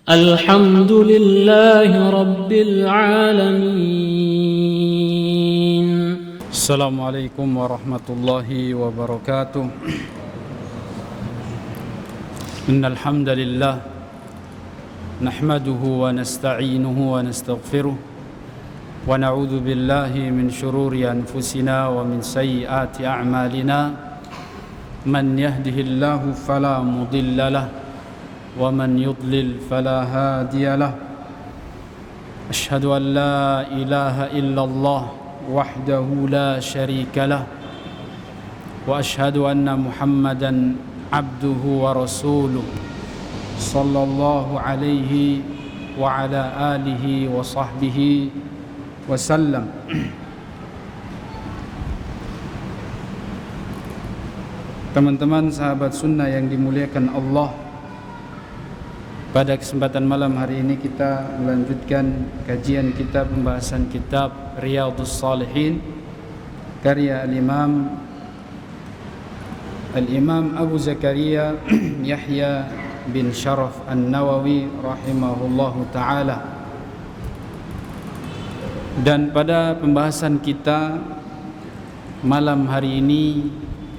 الحمد لله رب العالمين. السلام عليكم ورحمة الله وبركاته. إن الحمد لله نحمده ونستعينه ونستغفره ونعوذ بالله من شرور أنفسنا ومن سيئات أعمالنا. من يهده الله فلا مضل له ومن يضلل فلا هادي له. أشهد أن لا إله إلا الله وحده لا شريك له وأشهد أن محمدا عبده ورسوله صلى الله عليه وعلى آله وصحبه وسلم. Teman-teman sahabat sunnah yang dimuliakan Allah, pada kesempatan malam hari ini kita melanjutkan kajian kita, pembahasan kitab Riyadhus Shalihin karya Al-Imam Abu Zakaria Yahya bin Sharaf An-Nawawi rahimahullahu ta'ala. Dan pada pembahasan kita malam hari ini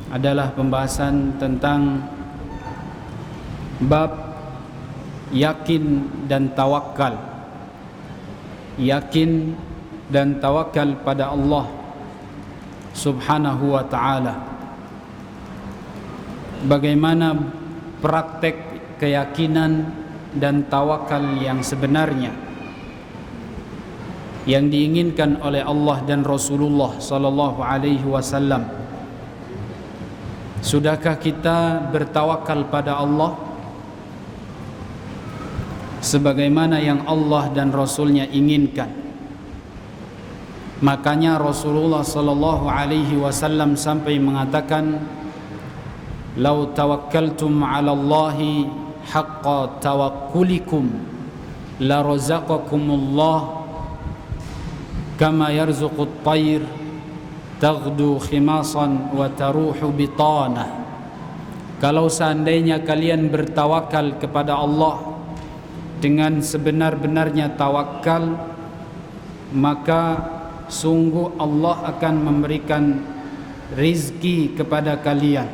adalah pembahasan tentang bab yakin dan tawakal. Yakin dan tawakal pada Allah Subhanahu wa ta'ala. Bagaimana praktek keyakinan dan tawakal yang sebenarnya yang diinginkan oleh Allah dan Rasulullah sallallahu alaihi wasallam. Sudahkah kita bertawakal pada Allah sebagaimana yang Allah dan Rasulnya inginkan? Makanya Rasulullah sallallahu alaihi wasallam sampai mengatakan, "Lau tawakkaltum 'ala Allahi haqqa tawakkulikum la razaqakumullah kama yarzuqut tayr taghdu khimasan wa taruhu bitana." Kalau seandainya kalian bertawakal kepada Allah dengan sebenar-benarnya tawakal, maka sungguh Allah akan memberikan rizki kepada kalian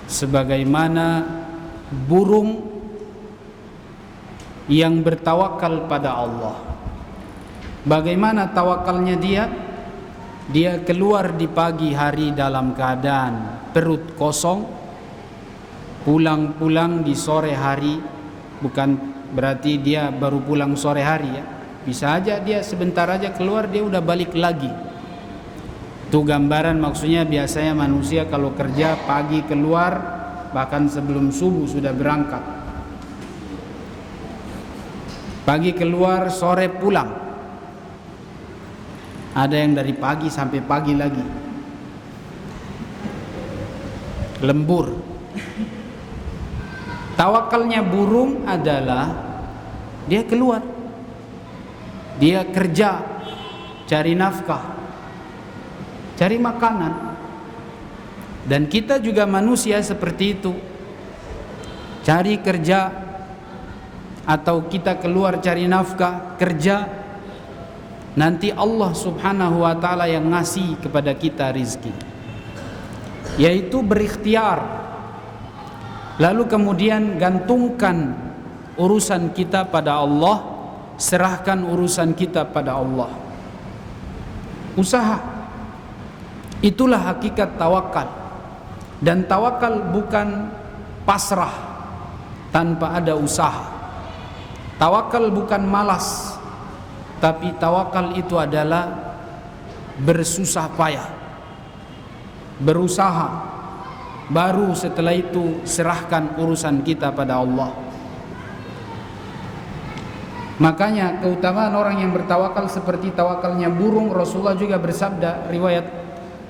sebagaimana burung yang bertawakal pada Allah. Bagaimana tawakalnya dia? Dia keluar di pagi hari dalam keadaan perut kosong, pulang-pulang di sore hari. Bukan berarti dia baru pulang sore hari ya. Bisa aja dia sebentar aja keluar, dia udah balik lagi. Itu gambaran, maksudnya biasanya manusia kalau kerja pagi keluar, bahkan sebelum subuh sudah berangkat. Pagi keluar, sore pulang. Ada yang dari pagi sampai pagi lagi. Lembur. Tawakalnya burung adalah dia keluar, dia kerja, cari nafkah, cari makanan. Dan kita juga manusia seperti itu, cari kerja atau kita keluar cari nafkah, kerja. Nanti Allah Subhanahu wa ta'ala yang ngasih kepada kita rizki, yaitu berikhtiar. Lalu kemudian gantungkan urusan kita pada Allah, serahkan urusan kita pada Allah. Usaha, itulah hakikat tawakal. Dan tawakal bukan pasrah tanpa ada usaha. Tawakal bukan malas, tapi tawakal itu adalah bersusah payah, berusaha. Baru setelah itu serahkan urusan kita pada Allah. Makanya keutamaan orang yang bertawakal seperti tawakalnya burung. Rasulullah juga bersabda, riwayat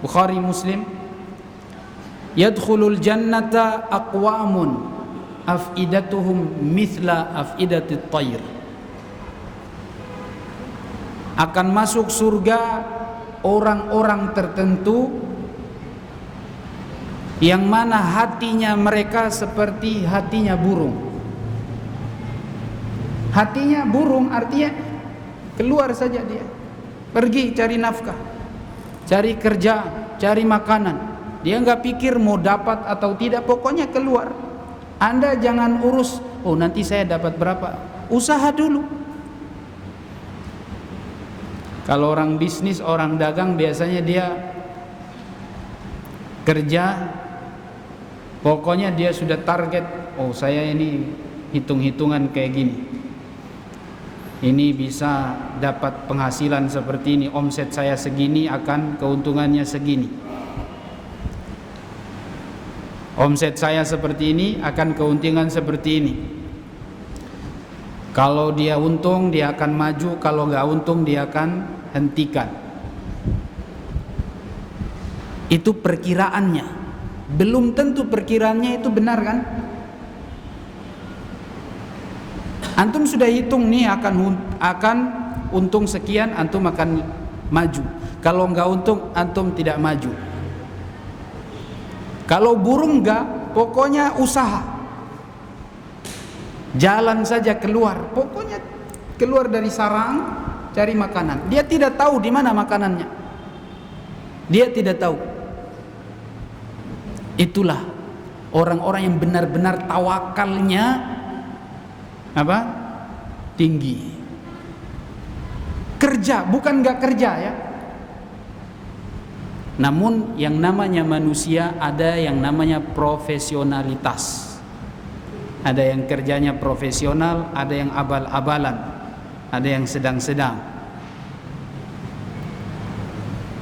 Bukhari Muslim, "Yadkhulul jannata aqwamun afidatuhum mithla afidatit tayr." Akan masuk surga orang-orang tertentu yang mana hatinya mereka seperti hatinya burung. Hatinya burung, artinya keluar saja dia, pergi cari nafkah, cari kerja, cari makanan. Dia nggak pikir mau dapat atau tidak, pokoknya keluar. Anda jangan urus, oh nanti saya dapat berapa, usaha dulu. Kalau orang bisnis, orang dagang, biasanya dia kerja, pokoknya dia sudah target, oh saya ini hitung-hitungan kayak gini, ini bisa dapat penghasilan seperti ini, omset saya segini, akan keuntungannya segini. Omset saya seperti ini, akan keuntungan seperti ini. Kalau dia untung, dia akan maju. Kalau nggak untung, dia akan hentikan. Itu perkiraannya. Belum tentu perkiraannya itu benar kan? Antum sudah hitung nih akan untung sekian, antum akan maju. Kalau nggak untung, antum tidak maju. Kalau burung enggak, pokoknya usaha. Jalan saja keluar, pokoknya keluar dari sarang cari makanan. Dia tidak tahu di mana makanannya. Dia tidak tahu. Itulah orang-orang yang benar-benar tawakalnya apa? Tinggi. Kerja, bukan enggak kerja ya. Namun yang namanya manusia ada yang namanya profesionalitas. Ada yang kerjanya profesional, ada yang abal-abalan, ada yang sedang-sedang.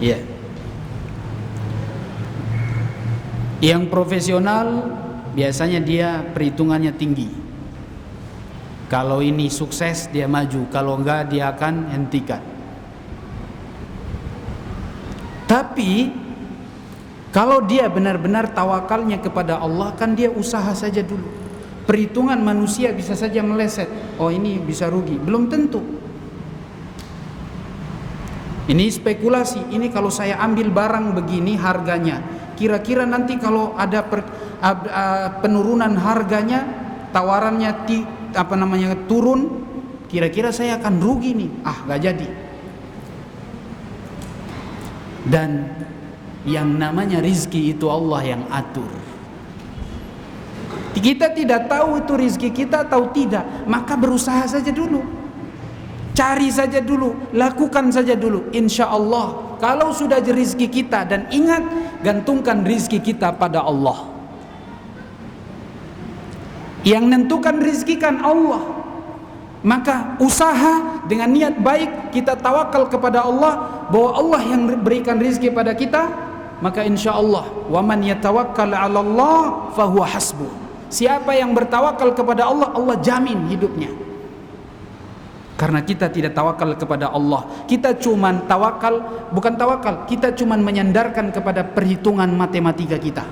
Ya. Yang profesional biasanya dia perhitungannya tinggi. Kalau ini sukses dia maju, kalau enggak dia akan hentikan. Tapi kalau dia benar-benar tawakalnya kepada Allah, kan dia usaha saja dulu. Perhitungan manusia bisa saja meleset. Oh ini bisa rugi, belum tentu. Ini spekulasi. Ini kalau saya ambil barang begini harganya, kira-kira nanti kalau ada penurunan harganya, tawarannya turun, kira-kira saya akan rugi nih. Gak jadi. Dan yang namanya rizki itu Allah yang atur. Kita tidak tahu itu rizki kita atau tidak, maka berusaha saja dulu, cari saja dulu, lakukan saja dulu. Insya Allah kalau sudah rizki kita, dan ingat, gantungkan rizki kita pada Allah. Yang nentukan rizki kan Allah. Maka usaha dengan niat baik, kita tawakal kepada Allah bahwa Allah yang berikan rizki pada kita, maka insya Allah, wa man yatawakkal 'ala Allah fahuwa hasbuh. Siapa yang bertawakal kepada Allah, Allah jamin hidupnya. Karena kita tidak tawakal kepada Allah, kita cuman tawakal, bukan tawakal, kita cuman menyandarkan kepada perhitungan matematika kita.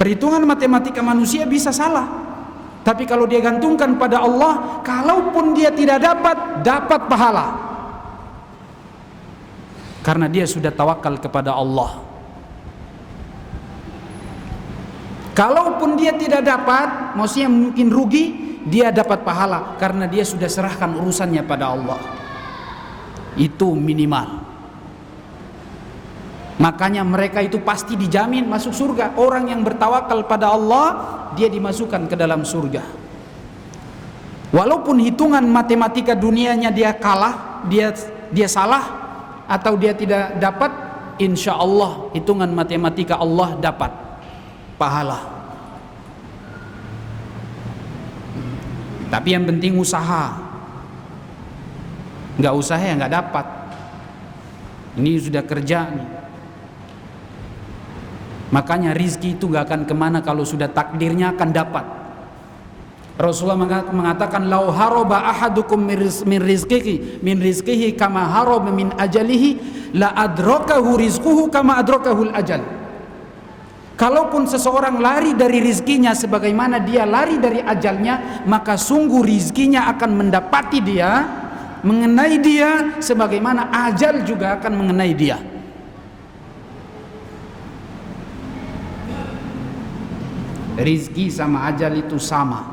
Perhitungan matematika manusia bisa salah. Tapi kalau dia gantungkan pada Allah, kalaupun dia tidak dapat pahala. Karena dia sudah tawakal kepada Allah. Kalaupun dia tidak dapat, maksudnya mungkin rugi, dia dapat pahala karena dia sudah serahkan urusannya pada Allah. Itu minimal. Makanya mereka itu pasti dijamin masuk surga. Orang yang bertawakal pada Allah, dia dimasukkan ke dalam surga. Walaupun hitungan matematika dunianya dia kalah, dia salah, atau dia tidak dapat, insya Allah hitungan matematika Allah dapat pahala. Tapi yang penting usaha. Nggak usaha ya nggak dapat. Ini sudah kerja nih. Makanya rizki itu gak akan kemana kalau sudah takdirnya akan dapat. Rasulullah mengatakan, lau haroba ahadukum min rizqihi kama haroba min ajalihi la adrakahu rizquhu kama adrakahul ajal. Kalaupun seseorang lari dari rizkinya sebagaimana dia lari dari ajalnya, maka sungguh rizkinya akan mendapati dia, mengenai dia sebagaimana ajal juga akan mengenai dia. Rizki sama ajal itu sama,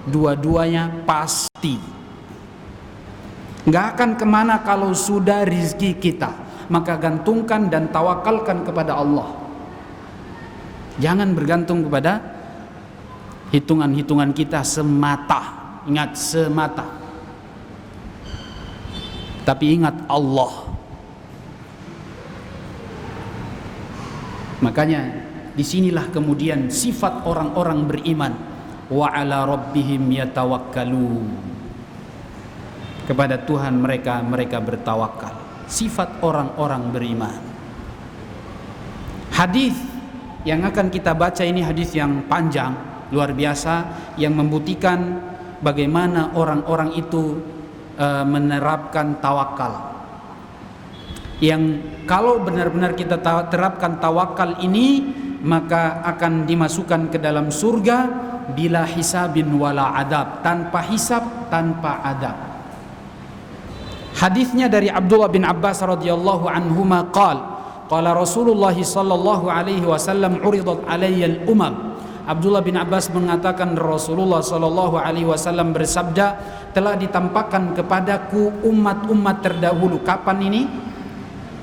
dua-duanya pasti. Nggak akan kemana kalau sudah rizki kita, maka gantungkan dan tawakalkan kepada Allah. Jangan bergantung kepada hitungan-hitungan kita semata. Ingat, semata. Tapi ingat Allah. Makanya disinilah kemudian sifat orang-orang beriman, wa ala rabbihim yatawakkalun. Kepada Tuhan mereka bertawakal. Sifat orang-orang beriman. Hadis yang akan kita baca ini hadis yang panjang, luar biasa, yang membuktikan bagaimana orang-orang itu menerapkan tawakal. Yang kalau benar-benar kita terapkan tawakal ini, maka akan dimasukkan ke dalam surga bila hisabin wala adab, tanpa hisab, tanpa adab. Hadisnya dari Abdullah bin Abbas radhiyallahu anhuma qala Rasulullah sallallahu alaihi wasallam uridat alayya al-umam. Abdullah bin Abbas mengatakan Rasulullah sallallahu alaihi wasallam bersabda, telah ditampakkan kepadaku umat-umat terdahulu. Kapan ini?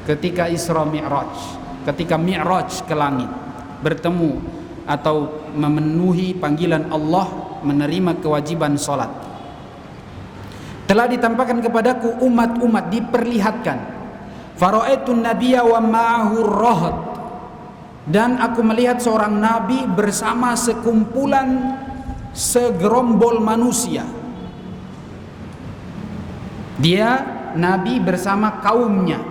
Ketika Isra Mi'raj, ketika Mi'raj ke langit, bertemu atau memenuhi panggilan Allah, menerima kewajiban salat. Telah ditampakkan kepadaku umat-umat, diperlihatkan. Fara'aitun nabiyya wa ma'ahu rahat. Dan aku melihat seorang nabi bersama sekumpulan segerombol manusia. Dia nabi bersama kaumnya.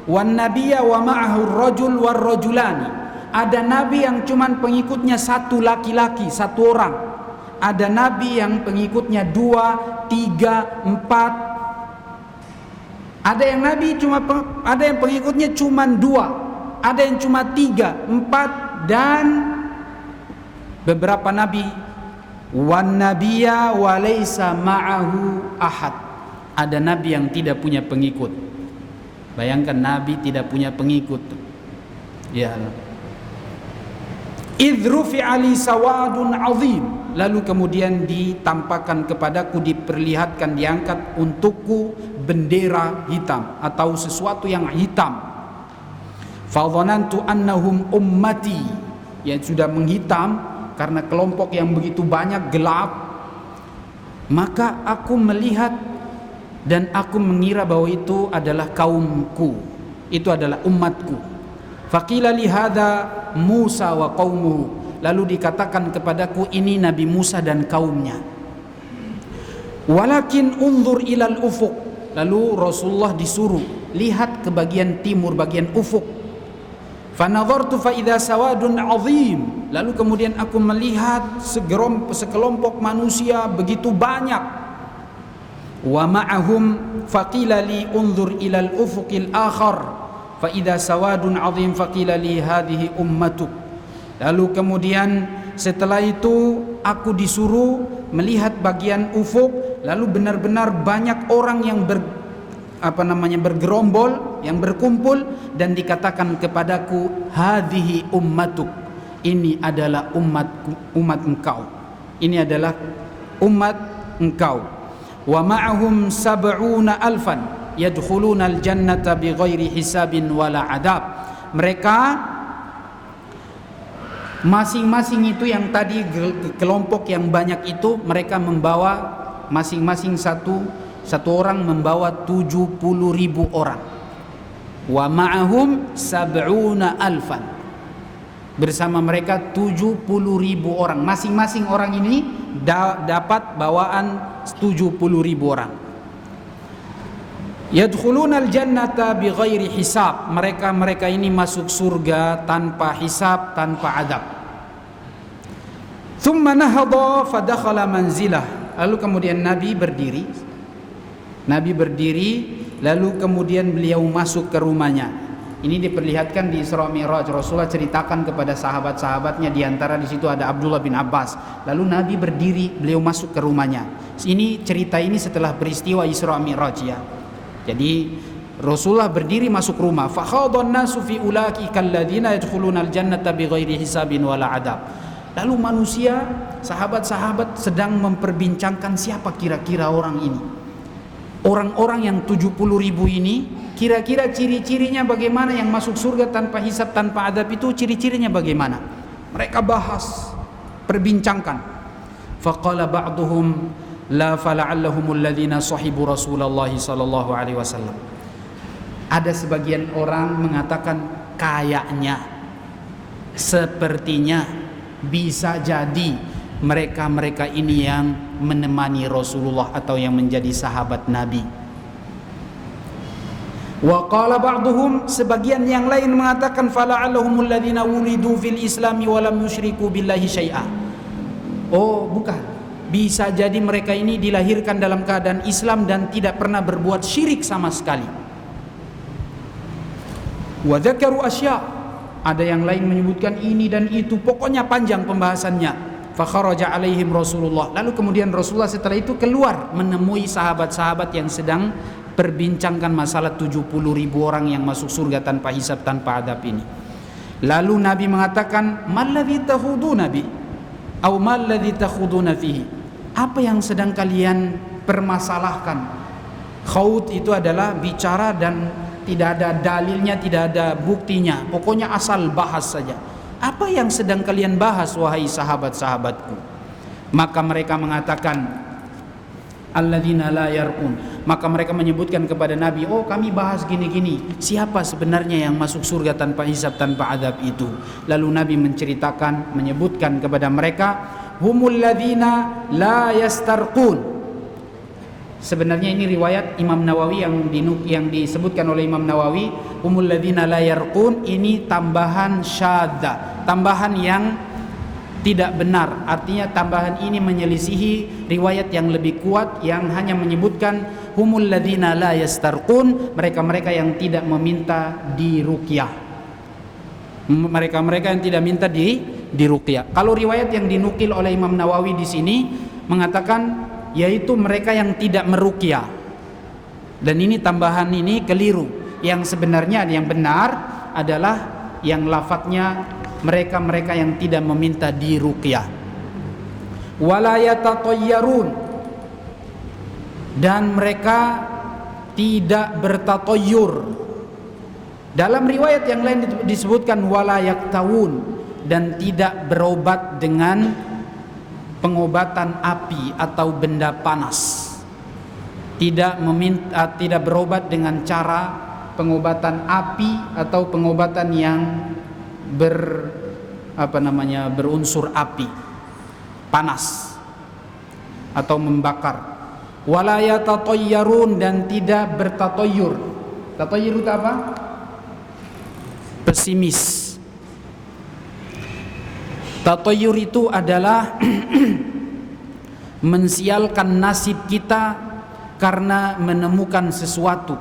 Wan nabiyya wa ma'ahu rajul war rajulani. Ada nabi yang cuman pengikutnya satu laki-laki, satu orang. Ada nabi yang pengikutnya 2, 3, 4. Ada yang nabi ada yang pengikutnya cuma 2, ada yang cuma 3, 4, dan beberapa nabi wan nabiyya wa laisa ma'ahu ahad. Ada nabi yang tidak punya pengikut. Bayangkan nabi tidak punya pengikut. Ya Allah. Idh rufi'a li sawadun azim. Lalu kemudian ditampakkan kepadaku, diperlihatkan, diangkat untukku bendera hitam atau sesuatu yang hitam. Fadhanantu annahum ummati, yang sudah menghitam karena kelompok yang begitu banyak, gelap. Maka aku melihat dan aku mengira bahwa itu adalah kaumku, itu adalah umatku. Faqila li hadza Musa wa qaumuhu. Lalu dikatakan kepadaku, ini Nabi Musa dan kaumnya. Walakin unzur ilal ufuq. Lalu Rasulullah disuruh lihat ke bagian timur, bagian ufuk. Fanadhartu fa idza sawadun azim. Lalu kemudian aku melihat sekelompok manusia begitu banyak. Wa ma'ahum faqila li unzur ilal ufuqil akhar fa idza sawadun azim faqila li hadhihi ummatuk. Lalu kemudian setelah itu aku disuruh melihat bagian ufuk, lalu benar-benar banyak orang yang bergerombol, yang berkumpul, dan dikatakan kepadaku, hadhihi ummatuk, ini adalah umat engkau, ini adalah umat engkau. Wa ma'ahum sab'una alfan yadkhuluna al-jannata bighairi hisabin wala adab. Mereka masing-masing itu yang tadi kelompok yang banyak itu, mereka membawa masing-masing satu orang membawa 70.000 orang. Wa ma'ahum sab'una alfan. Bersama mereka 70.000 orang. Masing-masing orang ini dapat bawaan 70.000 orang. Yadkhuluna al-jannata bighairi hisab. Mereka ini masuk surga tanpa hisab, tanpa adab. Thumma nahadha fadakhala manzilah. Lalu kemudian Nabi berdiri lalu kemudian beliau masuk ke rumahnya. Ini diperlihatkan di Isra Mi'raj. Rasulullah ceritakan kepada sahabat-sahabatnya, di antara di situ ada Abdullah bin Abbas. Lalu Nabi berdiri, beliau masuk ke rumahnya. Cerita ini setelah peristiwa Isra Mi'raj ya. Jadi Rasulullah berdiri masuk rumah. Fa khadhan nasu fi ulaika alladziina yadkhuluna al-jannata bighairi hisabin wala adab. Lalu manusia, sahabat-sahabat sedang memperbincangkan siapa kira-kira orang ini. Orang-orang yang 70 ribu ini, kira-kira ciri-cirinya bagaimana, yang masuk surga tanpa hisab, tanpa adab itu ciri-cirinya bagaimana. Mereka bahas, perbincangkan. Faqala ba'duhum la fala'allahumul ladzina sahibu Rasulullah sallallahu alaihi wasallam. Ada sebagian orang mengatakan kayaknya, sepertinya, bisa jadi mereka-mereka ini yang menemani Rasulullah atau yang menjadi sahabat Nabi. Wa qala ba'duhum, sebagian yang lain mengatakan fala'allahumul ladzina wulidu fil islami wa lam yusyriku billahi syai'a. Oh, bukan. Bisa jadi mereka ini dilahirkan dalam keadaan Islam dan tidak pernah berbuat syirik sama sekali. Wa dzakaru asya', ada yang lain menyebutkan ini dan itu, pokoknya panjang pembahasannya. Fa kharaja alaihim Rasulullah, lalu kemudian Rasulullah setelah itu keluar menemui sahabat-sahabat yang sedang perbincangkan masalah 70 ribu orang yang masuk surga tanpa hisab, tanpa adab ini. Lalu Nabi mengatakan, malladzi takhuduna bi au malladzi takhuduna fihi, apa yang sedang kalian permasalahkan? Khaud itu adalah bicara dan tidak ada dalilnya, tidak ada buktinya, pokoknya asal bahas saja. Apa yang sedang kalian bahas wahai sahabat-sahabatku? Maka mereka mengatakan alladzina la yarqun, maka mereka menyebutkan kepada Nabi, oh kami bahas gini-gini, siapa sebenarnya yang masuk surga tanpa hisab, tanpa adab itu. Lalu Nabi menceritakan, menyebutkan kepada mereka, humul ladzina la yastarqun. Sebenarnya ini riwayat Imam Nawawi yang disebutkan oleh Imam Nawawi, humul ladzina la yarqun, ini tambahan syadza, tambahan yang tidak benar. Artinya tambahan ini menyelisihi riwayat yang lebih kuat yang hanya menyebutkan humul ladzina la yastarqun, mereka-mereka yang tidak meminta diruqyah. Mereka-mereka yang tidak minta diruqyah. Kalau riwayat yang dinukil oleh Imam Nawawi di sini mengatakan yaitu mereka yang tidak meruqyah. Dan ini tambahan ini keliru. Yang sebenarnya yang benar adalah yang lafadznya mereka-mereka yang tidak meminta diruqyah. Wala yatatayyarun, dan mereka tidak bertatayyur. Dalam riwayat yang lain disebutkan wala yaktawun, dan tidak berobat dengan pengobatan api atau benda panas. Tidak berobat dengan cara pengobatan api atau pengobatan yang berunsur api, panas atau membakar. Wala yatatayyarun, dan tidak bertatayyur. Tatayyur itu apa? Pesimis. Tatayyur itu adalah mensialkan nasib kita karena menemukan sesuatu.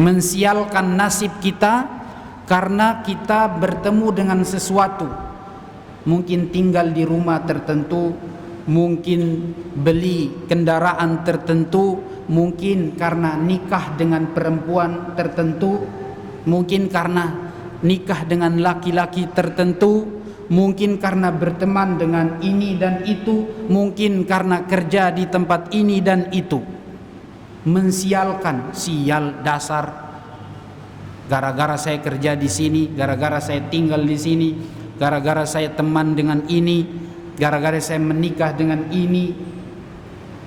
Mensialkan nasib kita karena kita bertemu dengan sesuatu. Mungkin tinggal di rumah tertentu, mungkin beli kendaraan tertentu, mungkin karena nikah dengan perempuan tertentu, mungkin karena nikah dengan laki-laki tertentu, mungkin karena berteman dengan ini dan itu, mungkin karena kerja di tempat ini dan itu. Mensialkan, sial dasar, gara-gara saya kerja di sini, gara-gara saya tinggal di sini, gara-gara saya teman dengan ini, gara-gara saya menikah dengan ini,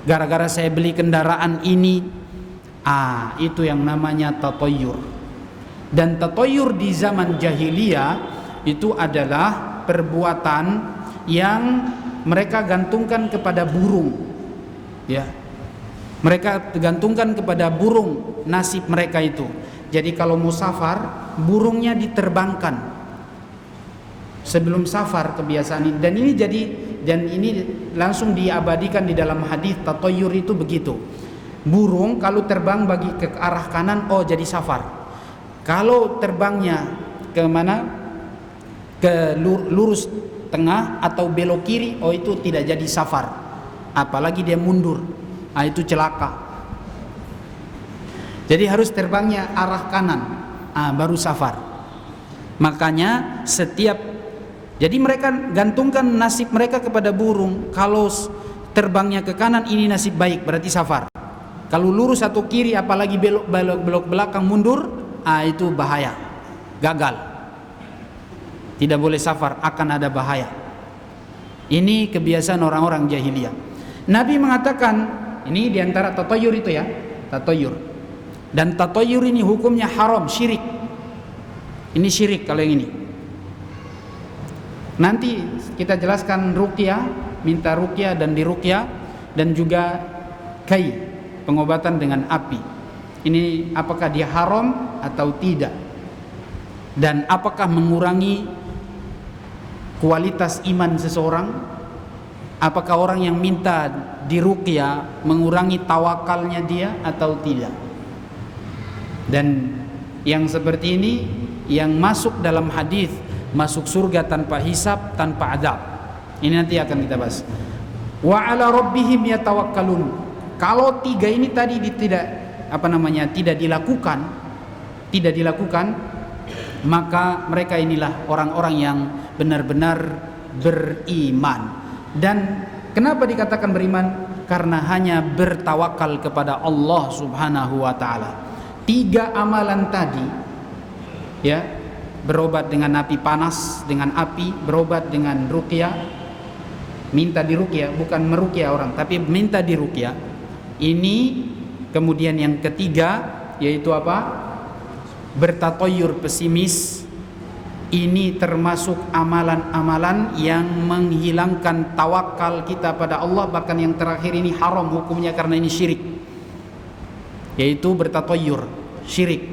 gara-gara saya beli kendaraan ini. Itu yang namanya tatayyur. Dan tatayyur di zaman jahiliyah itu adalah perbuatan yang mereka gantungkan kepada burung, ya. Mereka gantungkan kepada burung nasib mereka itu. Jadi kalau mau safar, burungnya diterbangkan sebelum safar, kebiasaan ini. Dan ini langsung diabadikan di dalam hadis tatayyur itu begitu. Burung kalau terbang bagi ke arah kanan, oh jadi safar. Kalau terbangnya ke mana? Ke lurus tengah atau belok kiri, oh itu tidak jadi safar. Apalagi dia mundur, itu celaka. Jadi harus terbangnya arah kanan, baru safar. Makanya jadi mereka gantungkan nasib mereka kepada burung. Kalau terbangnya ke kanan ini nasib baik, berarti safar. Kalau lurus atau kiri apalagi belok belakang mundur, itu bahaya, gagal, tidak boleh safar, akan ada bahaya. Ini kebiasaan orang-orang jahiliyah. Nabi mengatakan, ini diantara tatayur itu ya, tatayur. Dan tatayur ini hukumnya haram, syirik. Ini syirik kalau yang ini. Nanti kita jelaskan ruqyah, minta ruqyah dan diruqyah, dan juga kai, pengobatan dengan api. Ini apakah dia haram atau tidak? Dan apakah mengurangi kualitas iman seseorang? Apakah orang yang minta diruqyah mengurangi tawakalnya dia atau tidak? Dan yang seperti ini yang masuk dalam hadis masuk surga tanpa hisab, tanpa adab. Ini nanti akan kita bahas. Wa ala rabbihim yatawakkalun. Kalau tiga ini tadi tidak dilakukan, maka mereka inilah orang-orang yang benar-benar beriman. Dan kenapa dikatakan beriman? Karena hanya bertawakal kepada Allah Subhanahu wa taala. Tiga amalan tadi, ya, berobat dengan api panas, dengan api, berobat dengan ruqyah, minta diruqyah, bukan meruqyah orang, tapi minta diruqyah. Ini kemudian yang ketiga yaitu apa? Bertatayur, pesimis. Ini termasuk amalan-amalan yang menghilangkan tawakal kita pada Allah. Bahkan yang terakhir ini haram hukumnya karena ini syirik, yaitu bertatayur, syirik.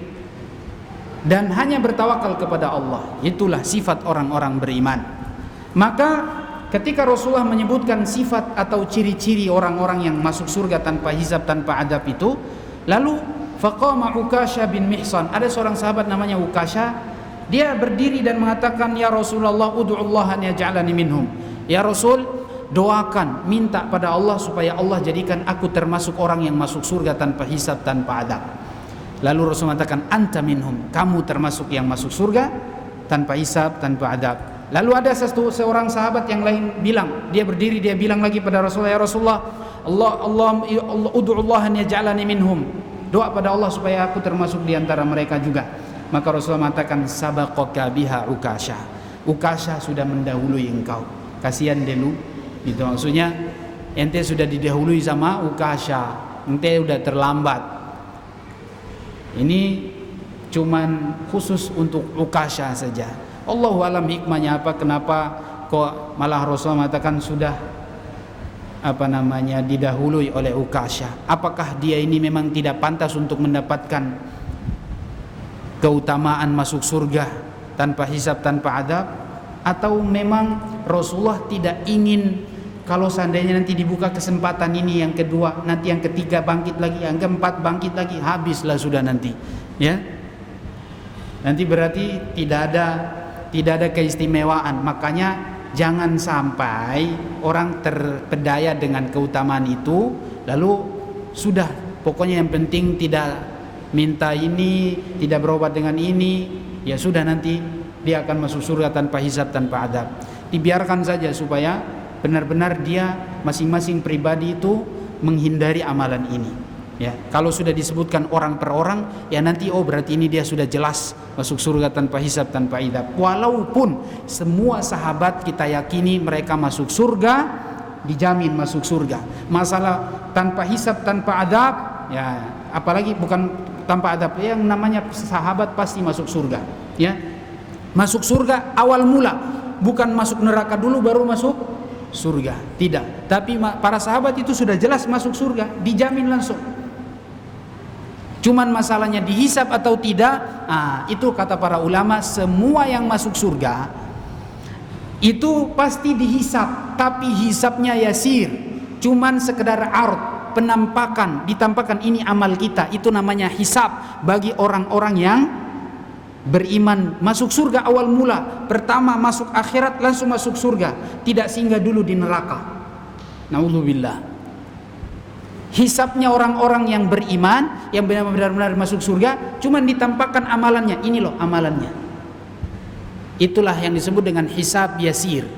Dan hanya bertawakal kepada Allah, itulah sifat orang-orang beriman. Maka ketika Rasulullah menyebutkan sifat atau ciri-ciri orang-orang yang masuk surga tanpa hisab, tanpa adab itu, lalu faqama Ukasha bin Mihsan, ada seorang sahabat namanya Ukasha, dia berdiri dan mengatakan, ya Rasulullah, ud'ullaha an yaj'alani minhum. Ya Rasul, doakan, minta pada Allah supaya Allah jadikan aku termasuk orang yang masuk surga tanpa hisab, tanpa adab. Lalu Rasul mengatakan, anta minhum, kamu termasuk yang masuk surga tanpa hisab, tanpa adab. Lalu ada seorang sahabat yang lain bilang, dia berdiri, dia bilang lagi pada Rasulullah, ya Rasulullah, Allah ud'ullaha an yaj'alani minhum, doa pada Allah supaya aku termasuk di antara mereka juga. Maka Rasulullah mengatakan, sabaqaka biha Ukasha, Ukasha sudah mendahului engkau. Kasihan dulu, itu maksudnya ente sudah didahului sama Ukasha, ente udah terlambat. Ini cuman khusus untuk Ukasha saja. Allahu alam hikmahnya apa, kenapa kok malah Rasulullah mengatakan sudah didahului oleh Ukasha. Apakah dia ini memang tidak pantas untuk mendapatkan keutamaan masuk surga tanpa hisab, tanpa adab? Atau memang Rasulullah tidak ingin kalau seandainya nanti dibuka kesempatan ini yang kedua, nanti yang ketiga bangkit lagi, yang keempat bangkit lagi, habislah sudah nanti, ya. Nanti berarti tidak ada keistimewaan. Makanya jangan sampai orang terpedaya dengan keutamaan itu, lalu sudah pokoknya yang penting tidak minta ini, tidak berobat dengan ini, ya sudah nanti dia akan masuk surga tanpa hisab, tanpa adab. Dibiarkan saja supaya benar-benar dia masing-masing pribadi itu menghindari amalan ini. Ya, kalau sudah disebutkan orang per orang, ya nanti berarti ini dia sudah jelas masuk surga tanpa hisab, tanpa adab. Walaupun semua sahabat kita yakini mereka masuk surga, dijamin masuk surga. Masalah tanpa hisab, tanpa adab, ya apalagi bukan tanpa adab, yang namanya sahabat pasti masuk surga. Ya, masuk surga awal mula, bukan masuk neraka dulu baru masuk surga, tidak. Tapi para sahabat itu sudah jelas masuk surga, dijamin langsung. Cuman masalahnya dihisab atau tidak, itu kata para ulama, semua yang masuk surga itu pasti dihisab, tapi hisabnya yasir, cuman sekedar ard, penampakan, ditampakkan ini amal kita, itu namanya hisab bagi orang-orang yang beriman. Masuk surga awal mula, pertama masuk akhirat langsung masuk surga, tidak singgah dulu di neraka. Naudzubillah. Hisabnya orang-orang yang beriman, yang benar-benar masuk surga, cuman ditampakkan amalannya. Ini loh amalannya. Itulah yang disebut dengan hisab yasir.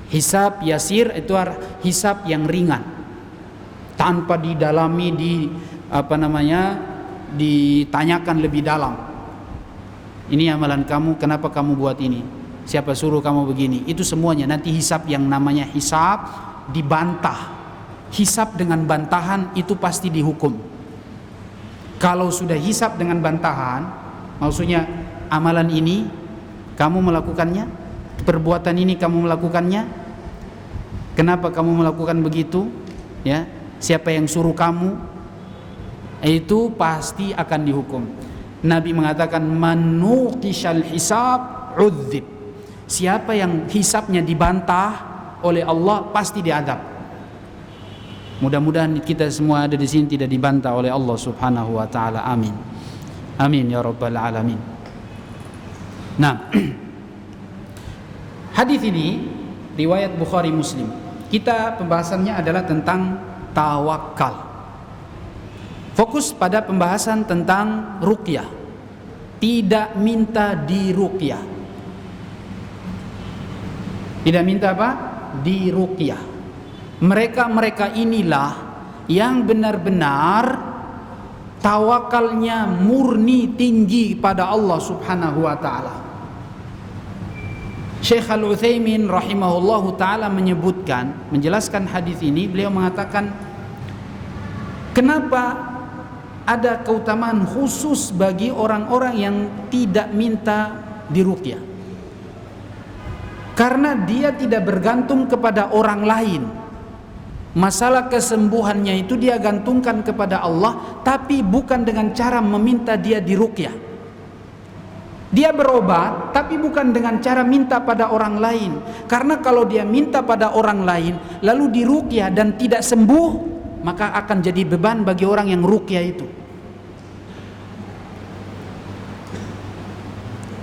Hisab yasir itu hisab yang ringan, tanpa didalami, ditanyakan lebih dalam. Ini amalan kamu, kenapa kamu buat ini? Siapa suruh kamu begini? Itu semuanya nanti hisab yang namanya hisab dibantah. Hisab dengan bantahan itu pasti dihukum. Kalau sudah hisab dengan bantahan, maksudnya amalan ini kamu melakukannya, perbuatan ini kamu melakukannya, kenapa kamu melakukan begitu? Ya, siapa yang suruh kamu? Itu pasti akan dihukum. Nabi mengatakan man nuqishal hisab udzib. Siapa yang hisabnya dibantah oleh Allah pasti diadab. Mudah-mudahan kita semua ada di sini tidak dibantah oleh Allah Subhanahu wa taala. Amin. Amin ya rabbal alamin. Nah, hadis ini riwayat Bukhari Muslim. Kita pembahasannya adalah tentang tawakal. Fokus pada pembahasan tentang ruqyah. Tidak minta diruqyah. Tidak minta apa? Diruqyah. Mereka inilah yang benar-benar tawakalnya murni tinggi pada Allah Subhanahu wa taala. Syekh Al-Utsaimin rahimahullahu taala menjelaskan hadis ini, beliau mengatakan kenapa ada keutamaan khusus bagi orang-orang yang tidak minta diruqyah. Karena dia tidak bergantung kepada orang lain. Masalah kesembuhannya itu dia gantungkan kepada Allah, tapi bukan dengan cara meminta dia diruqyah. Dia berobat, tapi bukan dengan cara minta pada orang lain. Karena kalau dia minta pada orang lain, lalu diruqyah dan tidak sembuh, maka akan jadi beban bagi orang yang ruqyah itu.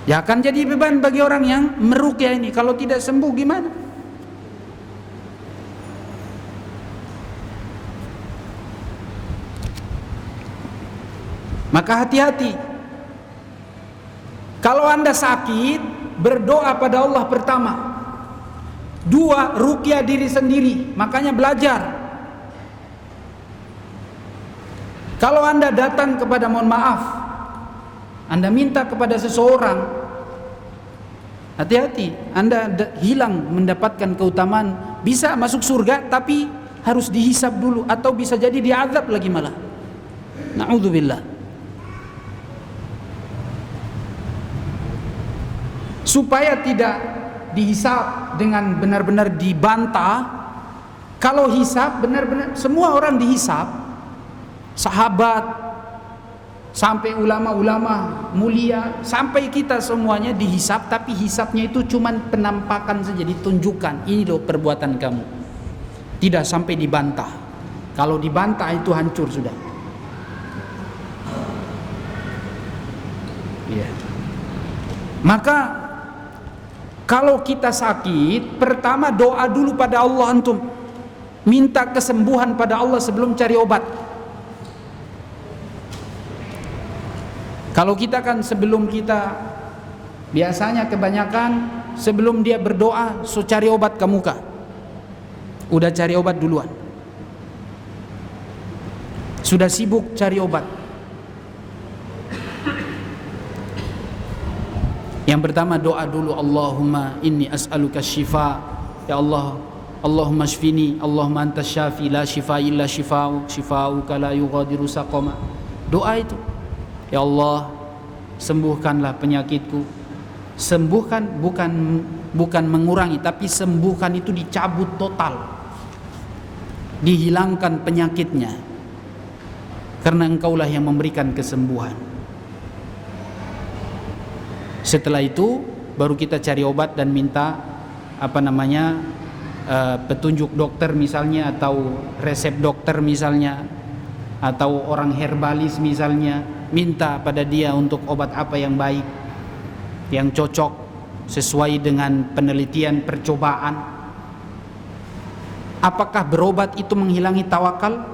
Ya akan jadi beban bagi orang yang meruqyah ini. Kalau tidak sembuh gimana? Maka hati-hati. Kalau Anda sakit, berdoa pada Allah pertama. 2, ruqyah diri sendiri. Makanya belajar. Kalau Anda datang kepada, mohon maaf, Anda minta kepada seseorang, hati-hati, Anda hilang mendapatkan keutamaan. Bisa masuk surga tapi harus dihisab dulu, atau bisa jadi diazab lagi malah. Na'udzubillah. Supaya tidak dihisab dengan benar-benar dibantah. Kalau hisab benar-benar semua orang dihisab, sahabat sampai ulama-ulama mulia, sampai kita semuanya dihisab, tapi hisabnya itu cuman penampakan saja, ditunjukkan ini loh perbuatan kamu, tidak sampai dibantah. Kalau dibantah itu hancur sudah. Iya. Maka kalau kita sakit, pertama doa dulu pada Allah antum. Minta kesembuhan pada Allah sebelum cari obat. Kalau kita kan biasanya kebanyakan sebelum dia berdoa, cari obat ke muka. Udah cari obat duluan. Sudah sibuk cari obat. Yang pertama doa dulu, Allahumma inni as'aluka syifa. Ya Allah, Allahumma shfini, Allahumma antas syafi, la syifa illa syifa'u, syifa'uka la yughadiru saqama. Doa itu. Ya Allah, sembuhkanlah penyakitku. Sembuhkan bukan mengurangi, tapi sembuhkan itu dicabut total. Dihilangkan penyakitnya. Karena Engkaulah yang memberikan kesembuhan. Setelah itu baru kita cari obat dan minta petunjuk dokter misalnya, atau resep dokter misalnya, atau orang herbalis misalnya, minta pada dia untuk obat apa yang baik, yang cocok sesuai dengan penelitian percobaan. Apakah berobat itu menghilangi tawakal?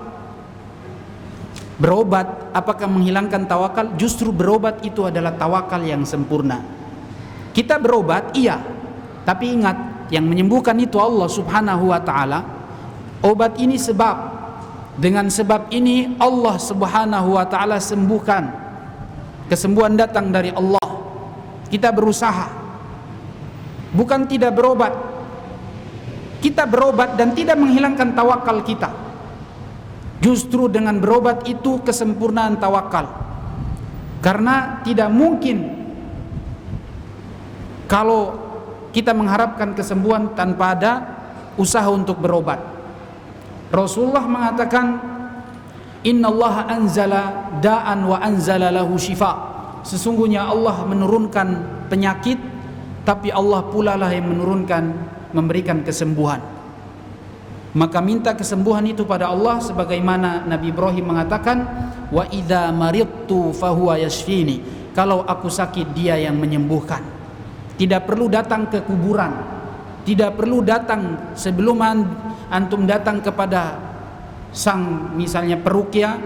Berobat apakah menghilangkan tawakal? Justru berobat itu adalah tawakal yang sempurna. Kita berobat, iya. Tapi ingat, yang menyembuhkan itu Allah Subhanahu wa ta'ala. Obat ini sebab. Dengan sebab ini Allah Subhanahu wa ta'ala sembuhkan. Kesembuhan datang dari Allah. Kita berusaha, bukan tidak berobat. Kita berobat dan tidak menghilangkan tawakal kita. Justru dengan berobat itu kesempurnaan tawakal. Karena tidak mungkin kalau kita mengharapkan kesembuhan tanpa ada usaha untuk berobat. Rasulullah mengatakan, innallaha anzala da'an wa anzala lahu shifa. Sesungguhnya Allah menurunkan penyakit, tapi Allah pula lah yang memberikan kesembuhan. Maka minta kesembuhan itu pada Allah, sebagaimana Nabi Ibrahim mengatakan, wa idza maridtu fahuwa yashfini. Kalau aku sakit, dia yang menyembuhkan. Tidak perlu datang ke kuburan, tidak perlu datang sebelum antum datang kepada sang misalnya peruqyah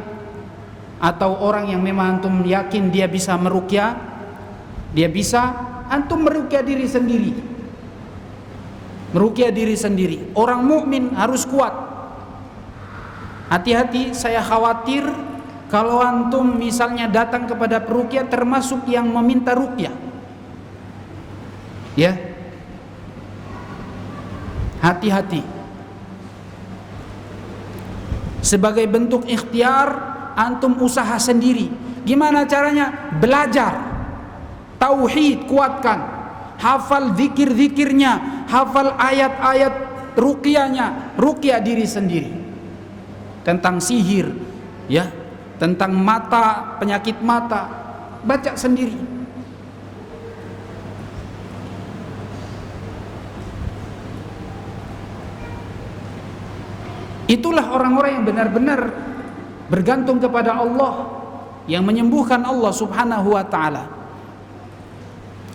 atau orang yang memang antum yakin dia bisa meruqyah, dia bisa, antum meruqyah diri sendiri. Meruqyah diri sendiri. Orang mukmin harus kuat. Hati-hati, saya khawatir kalau antum misalnya datang kepada peruqyah termasuk yang meminta ruqyah. Ya. Hati-hati. Sebagai bentuk ikhtiar, antum usaha sendiri. Gimana caranya? Belajar tauhid, kuatkan, hafal zikir-zikirnya, hafal ayat-ayat ruqyahnya, ruqyah diri sendiri. Tentang sihir, ya, tentang mata, penyakit mata, baca sendiri. Itulah orang-orang yang benar-benar bergantung kepada Allah, yang menyembuhkan Allah Subhanahu wa ta'ala.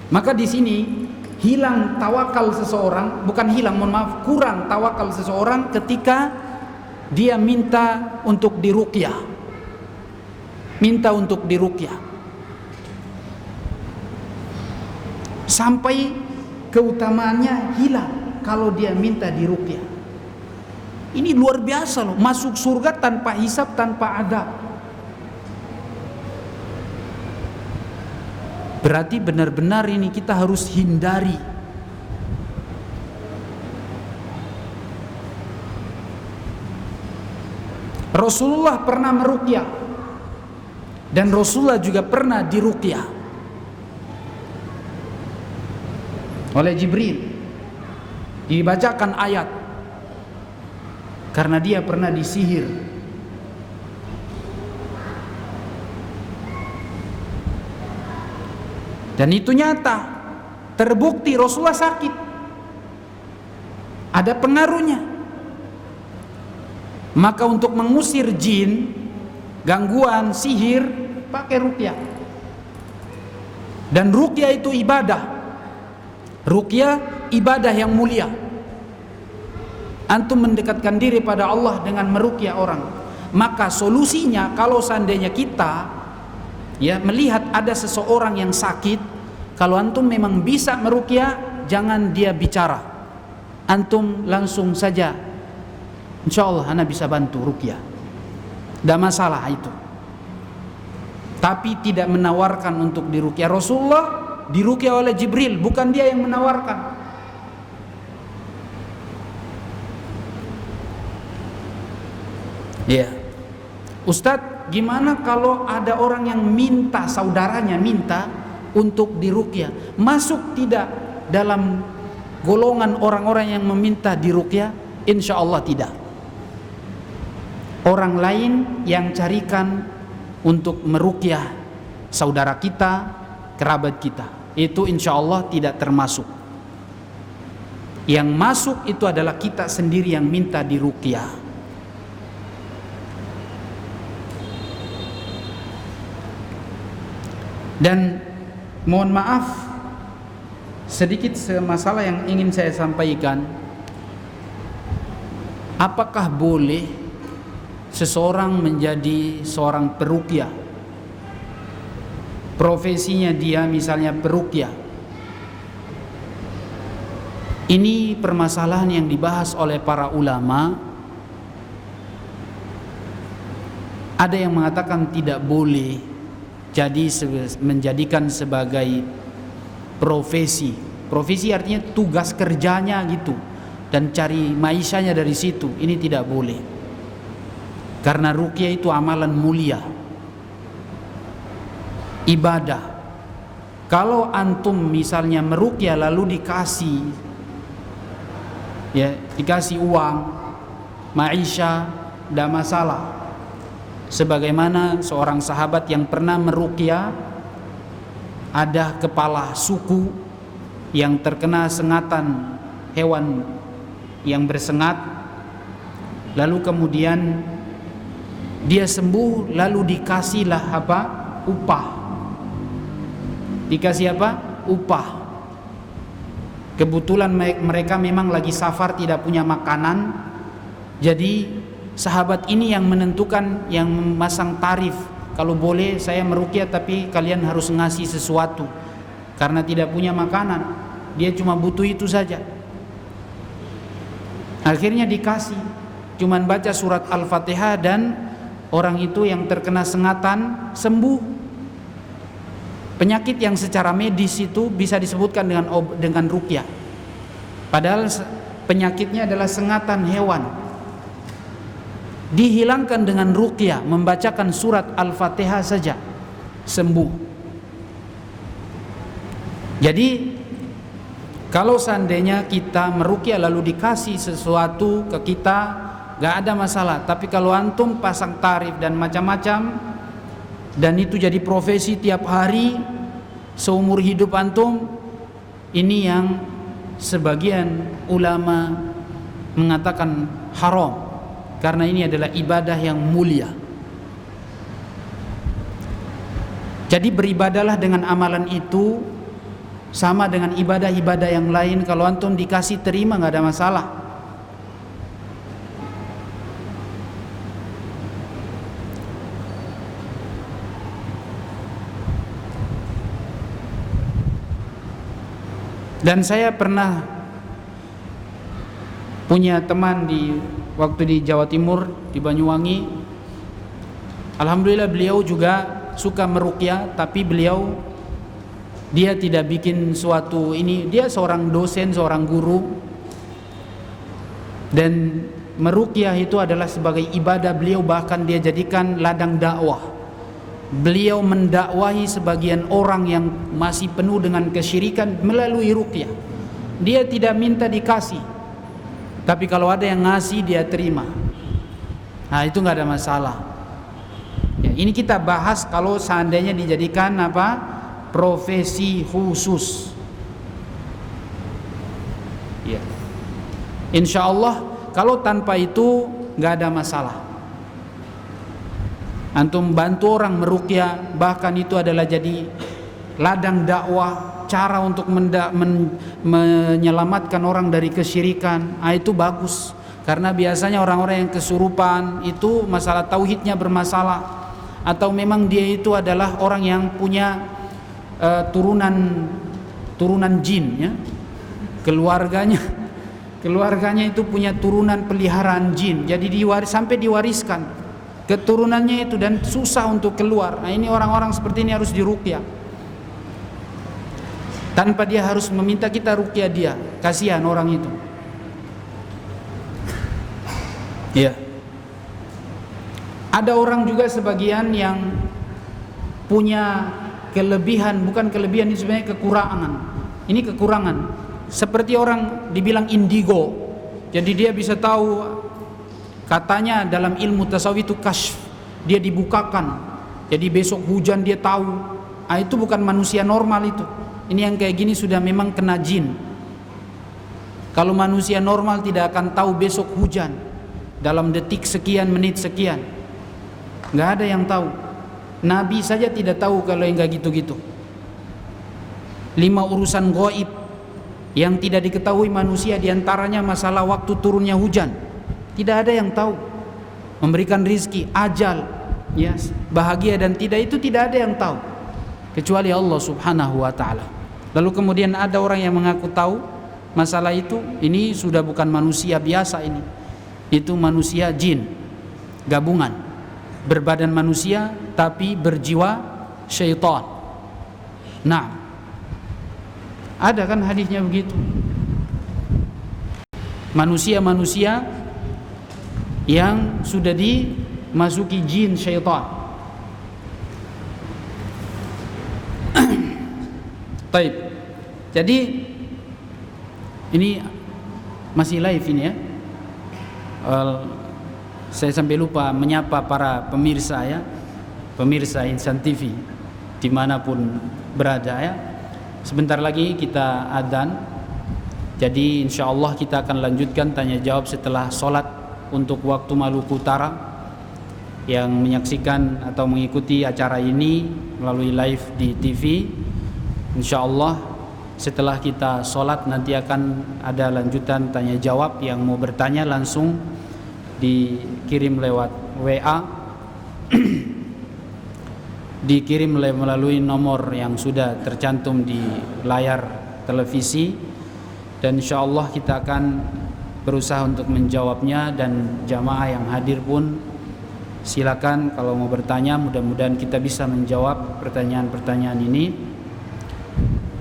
Maka di sini hilang tawakal seseorang, bukan hilang, mohon maaf, kurang tawakal seseorang ketika dia minta untuk diruqyah. Minta untuk diruqyah. Sampai keutamaannya hilang kalau dia minta diruqyah. Ini luar biasa loh, masuk surga tanpa hisab, tanpa adab. Berarti benar-benar ini kita harus hindari. Rasulullah pernah meruqyah dan Rasulullah juga pernah diruqyah oleh Jibril. Dibacakan ayat karena dia pernah disihir. Dan itu nyata, terbukti Rasulullah sakit. Ada pengaruhnya. Maka untuk mengusir jin, gangguan, sihir, pakai ruqyah. Dan ruqyah itu ibadah. Ruqyah ibadah yang mulia. Antum mendekatkan diri pada Allah dengan meruqyah orang. Maka solusinya, kalau seandainya kita melihat ada seseorang yang sakit, kalau antum memang bisa meruqyah, jangan dia bicara, antum langsung saja, insya Allah ana bisa bantu ruqyah, tidak masalah itu. Tapi tidak menawarkan untuk diruqyah. Rasulullah diruqyah oleh Jibril, bukan dia yang menawarkan. Ya, Ustadz, gimana kalau ada orang yang minta, saudaranya minta untuk diruqyah, masuk tidak dalam golongan orang-orang yang meminta diruqyah? Insya Allah tidak. Orang lain yang carikan untuk meruqyah saudara kita, kerabat kita, itu insya Allah tidak termasuk. Yang masuk itu adalah kita sendiri yang minta diruqyah. Dan mohon maaf, sedikit masalah yang ingin saya sampaikan. Apakah boleh seseorang menjadi seorang peruqyah? Profesinya dia misalnya peruqyah, Ini permasalahan yang dibahas oleh para ulama. Ada yang mengatakan tidak boleh jadi menjadikan sebagai profesi. Profesi artinya tugas kerjanya gitu, dan cari maishanya dari situ. Ini tidak boleh, karena ruqyah itu amalan mulia, ibadah. Kalau antum misalnya meruqyah lalu dikasih uang, maisha, tidak masalah. Sebagaimana seorang sahabat yang pernah meruqyah, ada kepala suku yang terkena sengatan hewan yang bersengat, lalu kemudian dia sembuh, lalu dikasihlah upah. Dikasih upah. Kebetulan mereka memang lagi safar, tidak punya makanan. Jadi sahabat ini yang menentukan, yang memasang tarif. Kalau boleh saya meruqyah, tapi kalian harus ngasih sesuatu, karena tidak punya makanan. Dia cuma butuh itu saja. Akhirnya dikasih, cuman baca surat Al-Fatihah, dan orang itu yang terkena sengatan sembuh. Penyakit yang secara medis itu bisa disebutkan dengan ruqyah. Padahal penyakitnya adalah sengatan hewan. Dihilangkan dengan ruqyah, membacakan surat Al-Fatihah saja, sembuh. Jadi kalau seandainya kita meruqyah lalu dikasih sesuatu ke kita, gak ada masalah. Tapi kalau antum pasang tarif dan macam-macam, dan itu jadi profesi tiap hari seumur hidup antum, ini yang sebagian ulama mengatakan haram, karena ini adalah ibadah yang mulia. Jadi beribadahlah dengan amalan itu, sama dengan ibadah-ibadah yang lain. Kalau antum dikasih terima, gak ada masalah. Dan saya pernah punya teman waktu di Jawa Timur, di Banyuwangi. Alhamdulillah beliau juga suka meruqyah, tapi dia tidak bikin suatu ini. Dia seorang dosen, seorang guru, dan meruqyah itu adalah sebagai ibadah beliau. Bahkan dia jadikan ladang dakwah. Beliau mendakwahi sebagian orang yang masih penuh dengan kesyirikan melalui ruqyah. Dia tidak minta dikasih, tapi kalau ada yang ngasih dia terima. Nah, itu nggak ada masalah. Ya, ini kita bahas kalau seandainya dijadikan profesi khusus. Ya, insya Allah kalau tanpa itu nggak ada masalah. Antum bantu orang meruqyah, bahkan itu adalah jadi ladang dakwah, cara untuk menyelamatkan orang dari kesyirikan. Itu bagus, karena biasanya orang-orang yang kesurupan itu masalah tauhidnya bermasalah, atau memang dia itu adalah orang yang punya turunan jin, ya. Keluarganya itu punya turunan peliharaan jin, jadi sampai diwariskan keturunannya itu, dan susah untuk keluar. Nah, ini orang-orang seperti ini harus diruqyah, tanpa dia harus meminta kita ruqyah dia. Kasihan orang itu. Ya. Ada orang juga sebagian yang punya kelebihan, bukan kelebihan, ini sebenarnya kekurangan. Ini kekurangan. Seperti orang dibilang indigo. Jadi dia bisa tahu. Katanya dalam ilmu tasawuf itu kasyf, dia dibukakan. Jadi besok hujan dia tahu. Itu bukan manusia normal itu. Ini yang kayak gini sudah memang kena jin. Kalau manusia normal tidak akan tahu besok hujan dalam detik sekian, menit sekian. Nggak ada yang tahu. Nabi saja tidak tahu kalau yang nggak gitu-gitu. 5 urusan gaib yang tidak diketahui manusia, diantaranya masalah waktu turunnya hujan. Tidak ada yang tahu. Memberikan rizki, ajal, ya, bahagia dan tidak, itu tidak ada yang tahu kecuali Allah Subhanahu wa ta'ala. Lalu kemudian ada orang yang mengaku tahu, masalah itu. Ini sudah bukan manusia biasa ini. Itu manusia jin gabungan, berbadan manusia tapi berjiwa syaitan. Nah, ada kan hadisnya begitu. Manusia-manusia yang sudah dimasuki jin syaitan. Baik. Jadi ini masih live ini ya. Saya sampai lupa menyapa para pemirsa ya, pemirsa Insan TV dimanapun berada ya. Sebentar lagi kita adzan. Jadi insya Allah kita akan lanjutkan tanya jawab setelah sholat untuk waktu Maluku Utara. Yang menyaksikan atau mengikuti acara ini melalui live di TV, insya Allah setelah kita sholat nanti akan ada lanjutan tanya jawab. Yang mau bertanya langsung dikirim lewat WA dikirim melalui nomor yang sudah tercantum di layar televisi. Dan insya Allah kita akan berusaha untuk menjawabnya. Dan jamaah yang hadir pun silakan kalau mau bertanya, mudah-mudahan kita bisa menjawab pertanyaan-pertanyaan ini.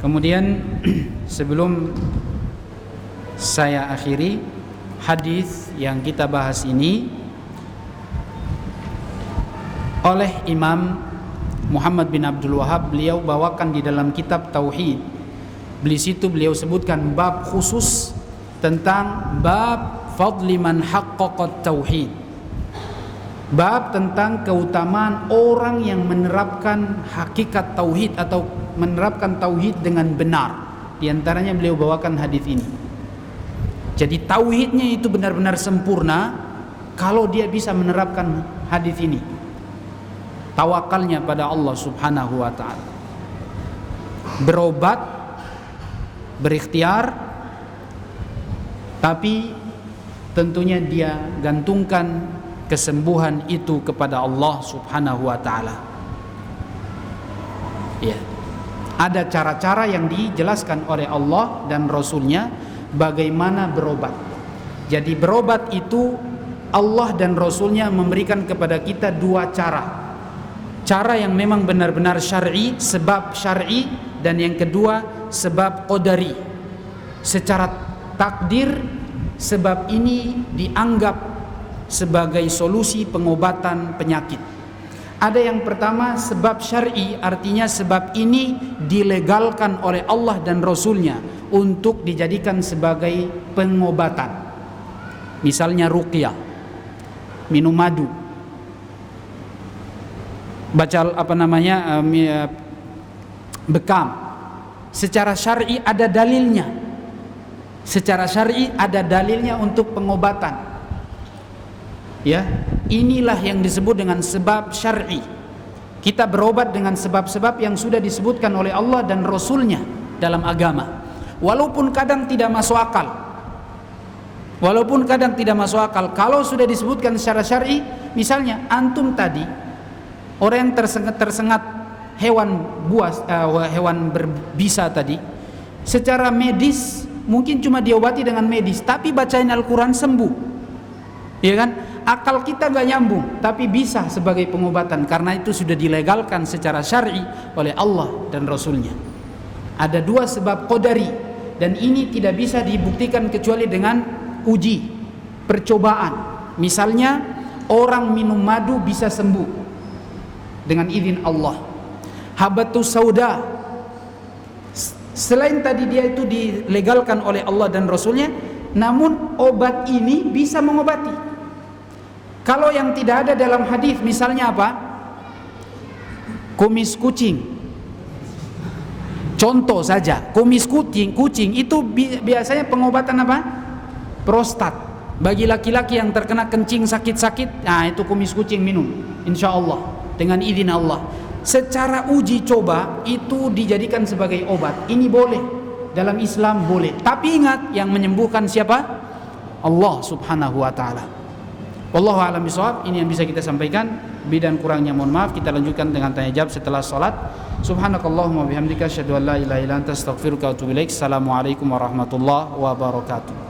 Kemudian sebelum saya akhiri, hadis yang kita bahas ini oleh Imam Muhammad bin Abdul Wahab, beliau bawakan di dalam kitab Tauhid. Di situ beliau sebutkan bab khusus tentang bab fadli man haqqaqat tauhid. Bab tentang keutamaan orang yang menerapkan hakikat tauhid atau menerapkan tauhid dengan benar. Di antaranya beliau bawakan hadis ini. Jadi tauhidnya itu benar-benar sempurna kalau dia bisa menerapkan hadis ini. Tawakalnya pada Allah Subhanahu wa taala. Berobat, berikhtiar, tapi tentunya dia gantungkan kesembuhan itu kepada Allah Subhanahu wa taala. Ya. Ada cara-cara yang dijelaskan oleh Allah dan Rasulnya bagaimana berobat. Jadi berobat itu Allah dan Rasulnya memberikan kepada kita dua cara. Cara yang memang benar-benar syar'i, sebab syar'i, dan yang kedua sebab qadari. Secara takdir sebab ini dianggap sebagai solusi pengobatan penyakit. Ada yang pertama sebab syar'i, artinya sebab ini dilegalkan oleh Allah dan Rasulnya untuk dijadikan sebagai pengobatan. Misalnya ruqyah, minum madu, baca bekam. Secara syar'i ada dalilnya. Secara syar'i ada dalilnya untuk pengobatan. Ya, inilah yang disebut dengan sebab syar'i. Kita berobat dengan sebab-sebab yang sudah disebutkan oleh Allah dan Rasulnya dalam agama. Walaupun kadang tidak masuk akal. Walaupun kadang tidak masuk akal. Kalau sudah disebutkan secara syar'i, misalnya antum tadi orang yang tersengat hewan buas, hewan berbisa tadi, secara medis mungkin cuma diobati dengan medis, tapi bacain Al-Quran sembuh, ya kan? Akal kita nggak nyambung, tapi bisa sebagai pengobatan karena itu sudah dilegalkan secara syar'i oleh Allah dan Rasulnya. Ada dua sebab qadari, dan ini tidak bisa dibuktikan kecuali dengan uji, percobaan. Misalnya orang minum madu bisa sembuh dengan izin Allah. Habatus sauda, selain tadi dia itu dilegalkan oleh Allah dan Rasulnya, namun obat ini bisa mengobati. Kalau yang tidak ada dalam hadis, misalnya apa? Kumis kucing. Contoh saja, kumis kucing itu biasanya pengobatan apa? Prostat. Bagi laki-laki yang terkena kencing sakit-sakit, nah itu kumis kucing minum, insya Allah dengan izin Allah. Secara uji coba itu dijadikan sebagai obat. Ini boleh, dalam Islam boleh. Tapi ingat, yang menyembuhkan siapa? Allah Subhanahu wa taala. Wallahu a'lam bishawab. Ini yang bisa kita sampaikan. Lebih dan kurangnya mohon maaf. Kita lanjutkan dengan tanya jawab setelah salat. Subhanakallahumma bihamdika asyhadu an la ilaha illa anta astaghfiruka wa atubu ilaik. Assalamualaikum warahmatullahi wabarakatuh.